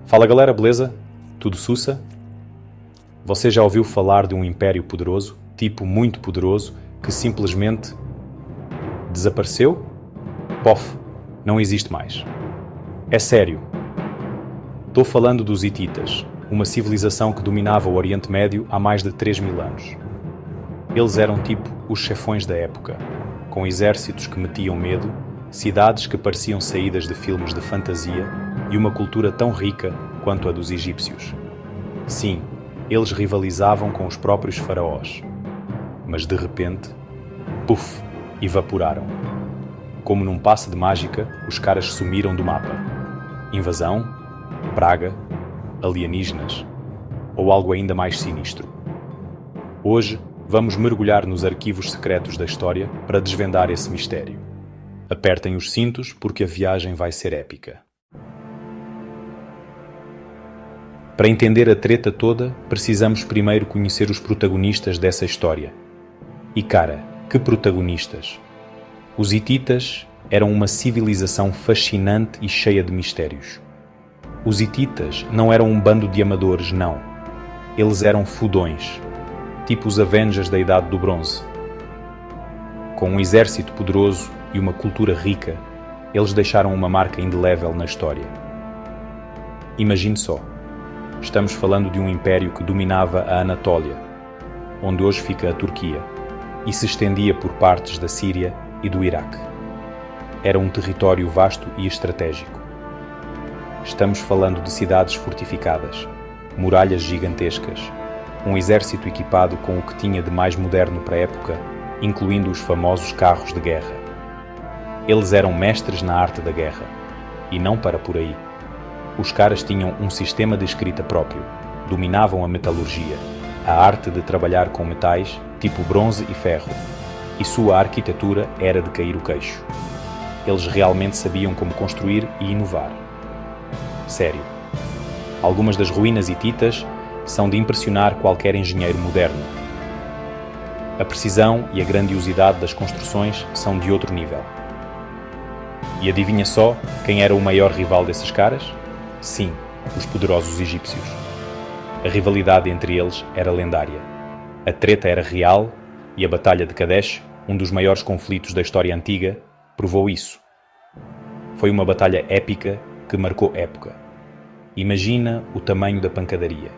Fala galera, beleza? Tudo sussa? Você já ouviu falar de um império poderoso, tipo muito poderoso, que simplesmente desapareceu? Pof, não existe mais. É sério. Estou falando dos hititas, uma civilização que dominava o Oriente Médio há mais de 3.000 anos. Eles eram tipo os chefões da época, com exércitos que metiam medo, cidades que pareciam saídas de filmes de fantasia e uma cultura tão rica quanto a dos egípcios. Sim, eles rivalizavam com os próprios faraós. Mas de repente, puf, evaporaram. Como num passe de mágica, os caras sumiram do mapa. Invasão, praga, alienígenas ou algo ainda mais sinistro. Hoje, vamos mergulhar nos arquivos secretos da história para desvendar esse mistério. Apertem os cintos porque a viagem vai ser épica. Para entender a treta toda, precisamos primeiro conhecer os protagonistas dessa história. E cara, que protagonistas! Os hititas eram uma civilização fascinante e cheia de mistérios. Os hititas não eram um bando de amadores, não. Eles eram fodões, tipo os Avengers da Idade do Bronze. Com um exército poderoso e uma cultura rica, eles deixaram uma marca indelével na história. Imagine só, estamos falando de um império que dominava a Anatólia, onde hoje fica a Turquia, e se estendia por partes da Síria e do Iraque. Era um território vasto e estratégico. Estamos falando de cidades fortificadas, muralhas gigantescas, um exército equipado com o que tinha de mais moderno para a época, incluindo os famosos carros de guerra. Eles eram mestres na arte da guerra, e não para por aí. Os caras tinham um sistema de escrita próprio, dominavam a metalurgia, a arte de trabalhar com metais, tipo bronze e ferro, e sua arquitetura era de cair o queixo. Eles realmente sabiam como construir e inovar. Sério. Algumas das ruínas hititas são de impressionar qualquer engenheiro moderno. A precisão e a grandiosidade das construções são de outro nível. E adivinha só quem era o maior rival desses caras? Sim, os poderosos egípcios. A rivalidade entre eles era lendária. A treta era real e a Batalha de Kadesh, um dos maiores conflitos da história antiga, provou isso. Foi uma batalha épica que marcou época. Imagina o tamanho da pancadaria.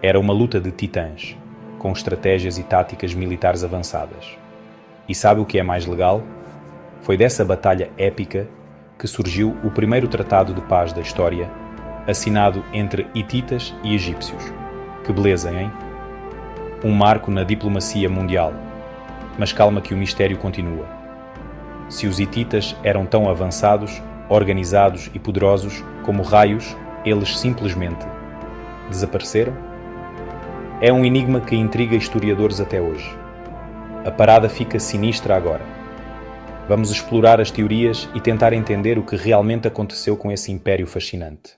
Era uma luta de titãs, com estratégias e táticas militares avançadas. E sabe o que é mais legal? Foi dessa batalha épica que surgiu o primeiro tratado de paz da história, assinado entre hititas e egípcios. Que beleza, hein? Um marco na diplomacia mundial. Mas calma que o mistério continua. Se os hititas eram tão avançados, organizados e poderosos como raios, eles simplesmente desapareceram? É um enigma que intriga historiadores até hoje. A parada fica sinistra agora. Vamos explorar as teorias e tentar entender o que realmente aconteceu com esse império fascinante.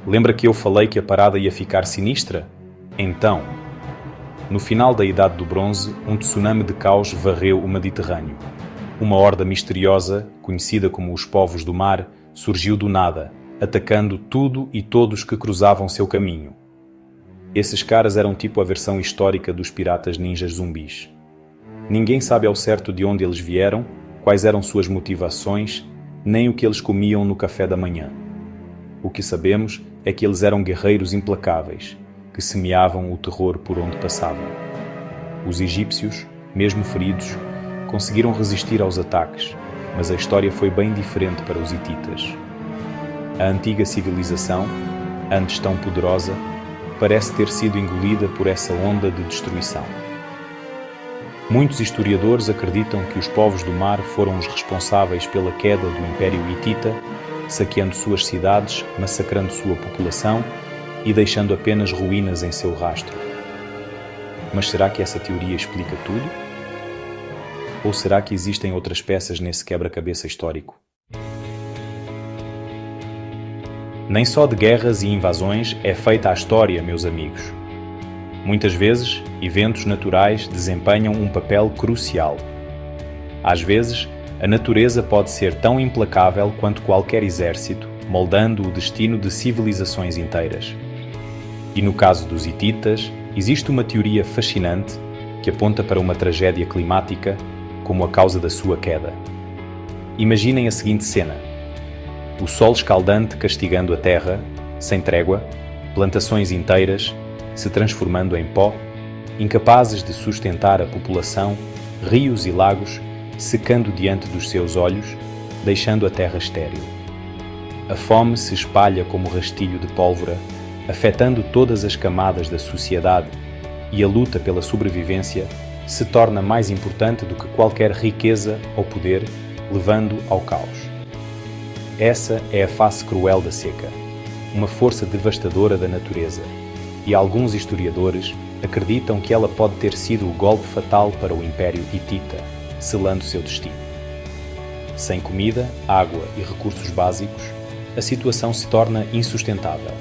Lembra que eu falei que a parada ia ficar sinistra? Então, no final da Idade do Bronze, um tsunami de caos varreu o Mediterrâneo. Uma horda misteriosa, conhecida como os povos do mar, surgiu do nada, atacando tudo e todos que cruzavam seu caminho. Esses caras eram tipo a versão histórica dos piratas ninjas zumbis. Ninguém sabe ao certo de onde eles vieram, quais eram suas motivações, nem o que eles comiam no café da manhã. O que sabemos é que eles eram guerreiros implacáveis, que semeavam o terror por onde passavam. Os egípcios, mesmo feridos, conseguiram resistir aos ataques, mas a história foi bem diferente para os hititas. A antiga civilização, antes tão poderosa, parece ter sido engolida por essa onda de destruição. Muitos historiadores acreditam que os povos do mar foram os responsáveis pela queda do Império Hitita, saqueando suas cidades, massacrando sua população e deixando apenas ruínas em seu rastro. Mas será que essa teoria explica tudo? Ou será que existem outras peças nesse quebra-cabeça histórico? Nem só de guerras e invasões é feita a história, meus amigos. Muitas vezes, eventos naturais desempenham um papel crucial. Às vezes, A natureza pode ser tão implacável quanto qualquer exército, moldando o destino de civilizações inteiras. E no caso dos hititas, existe uma teoria fascinante que aponta para uma tragédia climática como a causa da sua queda. Imaginem a seguinte cena: o sol escaldante castigando a terra, sem trégua, plantações inteiras se transformando em pó, incapazes de sustentar a população, rios e lagos secando diante dos seus olhos, deixando a terra estéril. A fome se espalha como rastilho de pólvora, afetando todas as camadas da sociedade, e a luta pela sobrevivência se torna mais importante do que qualquer riqueza ou poder, levando ao caos. Essa é a face cruel da seca, uma força devastadora da natureza, e alguns historiadores acreditam que ela pode ter sido o golpe fatal para o Império Hitita, selando seu destino. Sem comida, água e recursos básicos, a situação se torna insustentável.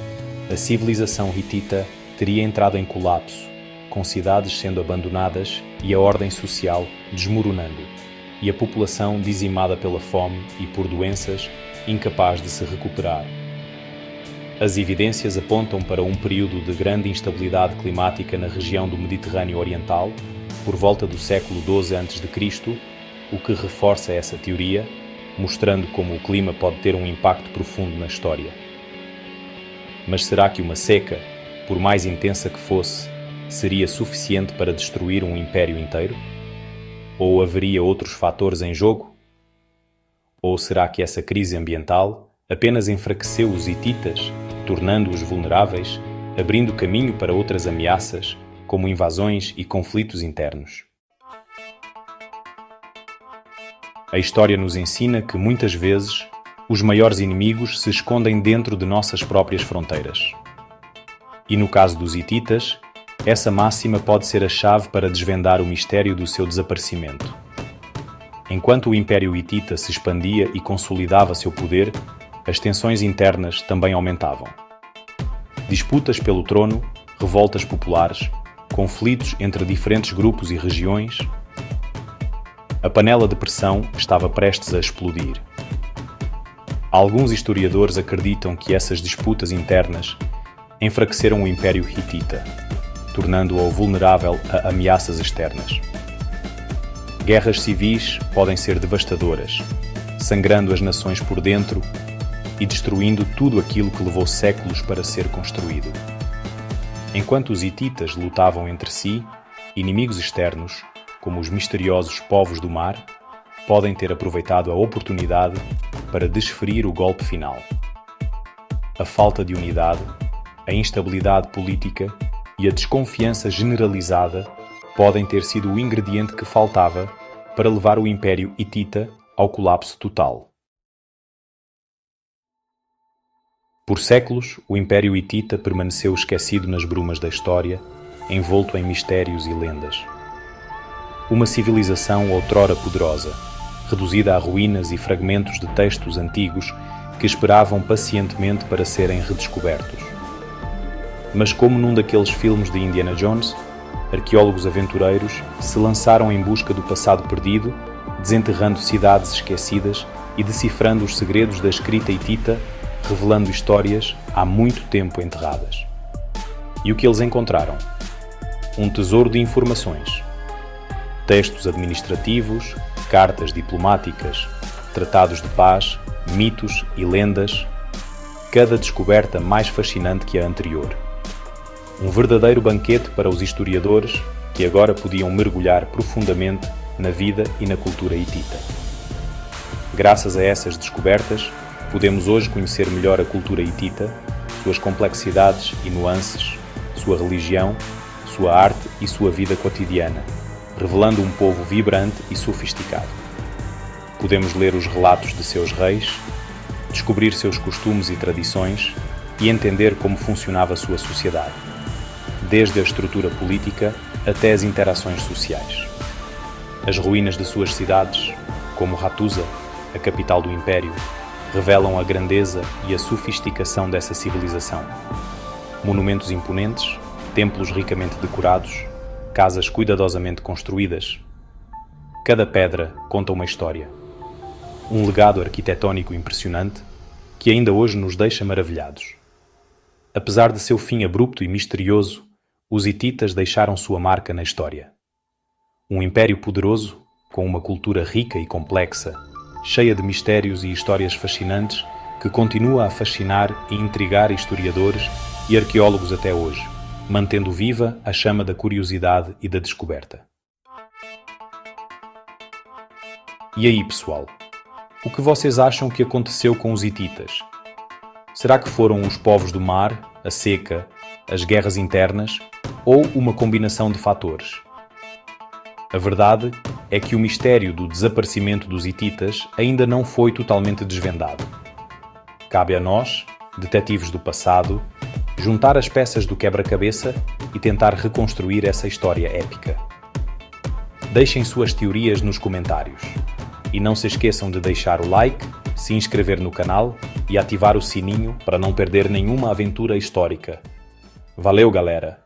A civilização hitita teria entrado em colapso, com cidades sendo abandonadas e a ordem social desmoronando, e a população dizimada pela fome e por doenças, incapaz de se recuperar. As evidências apontam para um período de grande instabilidade climática na região do Mediterrâneo Oriental, por volta do século XII a.C., o que reforça essa teoria, mostrando como o clima pode ter um impacto profundo na história. Mas será que uma seca, por mais intensa que fosse, seria suficiente para destruir um império inteiro? Ou haveria outros fatores em jogo? Ou será que essa crise ambiental apenas enfraqueceu os hititas, tornando-os vulneráveis, abrindo caminho para outras ameaças, como invasões e conflitos internos? A história nos ensina que, muitas vezes, os maiores inimigos se escondem dentro de nossas próprias fronteiras. E no caso dos hititas, essa máxima pode ser a chave para desvendar o mistério do seu desaparecimento. Enquanto o Império Hitita se expandia e consolidava seu poder, as tensões internas também aumentavam. Disputas pelo trono, revoltas populares, conflitos entre diferentes grupos e regiões. A panela de pressão estava prestes a explodir. Alguns historiadores acreditam que essas disputas internas enfraqueceram o Império Hitita, tornando-o vulnerável a ameaças externas. Guerras civis podem ser devastadoras, sangrando as nações por dentro e destruindo tudo aquilo que levou séculos para ser construído. Enquanto os hititas lutavam entre si, inimigos externos, como os misteriosos povos do mar, podem ter aproveitado a oportunidade para desferir o golpe final. A falta de unidade, a instabilidade política e a desconfiança generalizada podem ter sido o ingrediente que faltava para levar o Império Hitita ao colapso total. Por séculos, o Império Hitita permaneceu esquecido nas brumas da história, envolto em mistérios e lendas. Uma civilização outrora poderosa, reduzida a ruínas e fragmentos de textos antigos que esperavam pacientemente para serem redescobertos. Mas como num daqueles filmes de Indiana Jones, arqueólogos aventureiros se lançaram em busca do passado perdido, desenterrando cidades esquecidas e decifrando os segredos da escrita hitita, revelando histórias há muito tempo enterradas. E o que eles encontraram? Um tesouro de informações. Textos administrativos, cartas diplomáticas, tratados de paz, mitos e lendas, cada descoberta mais fascinante que a anterior. Um verdadeiro banquete para os historiadores que agora podiam mergulhar profundamente na vida e na cultura hitita. Graças a essas descobertas, podemos hoje conhecer melhor a cultura hitita, suas complexidades e nuances, sua religião, sua arte e sua vida cotidiana, revelando um povo vibrante e sofisticado. Podemos ler os relatos de seus reis, descobrir seus costumes e tradições e entender como funcionava sua sociedade, desde a estrutura política até as interações sociais. As ruínas de suas cidades, como Hattusa, a capital do Império, revelam a grandeza e a sofisticação dessa civilização. Monumentos imponentes, templos ricamente decorados, casas cuidadosamente construídas. Cada pedra conta uma história, um legado arquitetónico impressionante que ainda hoje nos deixa maravilhados. Apesar de seu fim abrupto e misterioso, os hititas deixaram sua marca na história. Um império poderoso, com uma cultura rica e complexa, cheia de mistérios e histórias fascinantes, que continua a fascinar e intrigar historiadores e arqueólogos até hoje, mantendo viva a chama da curiosidade e da descoberta. E aí, pessoal? O que vocês acham que aconteceu com os hititas? Será que foram os povos do mar, a seca, as guerras internas ou uma combinação de fatores? A verdade é que o mistério do desaparecimento dos hititas ainda não foi totalmente desvendado. Cabe a nós, detetives do passado, juntar as peças do quebra-cabeça e tentar reconstruir essa história épica. Deixem suas teorias nos comentários. E não se esqueçam de deixar o like, se inscrever no canal e ativar o sininho para não perder nenhuma aventura histórica. Valeu, galera!